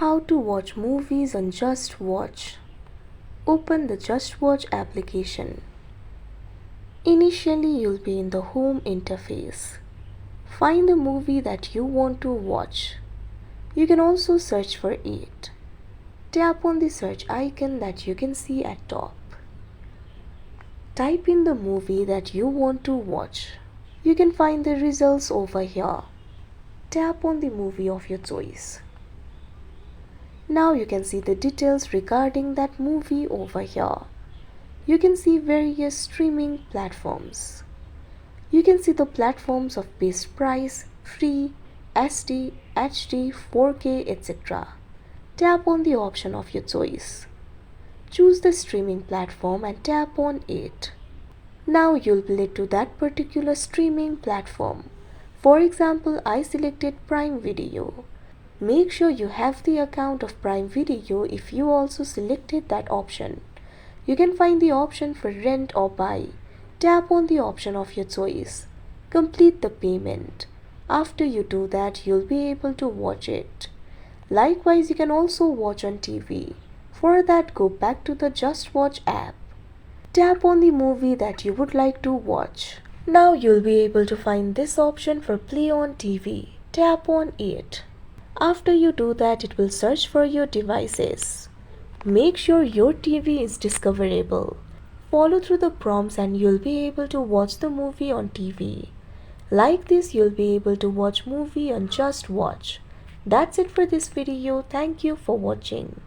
How to watch movies on JustWatch. Open the JustWatch application. Initially, you'll be in the home interface. Find the movie that you want to watch. You can also search for it. Tap on the search icon that you can see at top. Type in the movie that you want to watch. You can find the results over here. Tap on the movie of your choice. Now you can see the details regarding that movie over here. You can see various streaming platforms. You can see the platforms of best price, free, SD, HD, 4K, etc. Tap on the option of your choice. Choose the streaming platform and tap on it. Now you'll be led to that particular streaming platform. For example, I selected Prime Video. Make sure you have the account of Prime Video if you also selected that option. You can find the option for rent or buy. Tap on the option of your choice. Complete the payment. After you do that, you'll be able to watch it. Likewise, you can also watch on TV. For that, go back to the JustWatch app. Tap on the movie that you would like to watch. Now you'll be able to find this option for play on TV. Tap on it. After you do that, it will search for your devices. Make sure your TV is discoverable. Follow through the prompts and you'll be able to watch the movie on TV. Like this, you'll be able to watch movie on JustWatch. That's it for this video. Thank you for watching.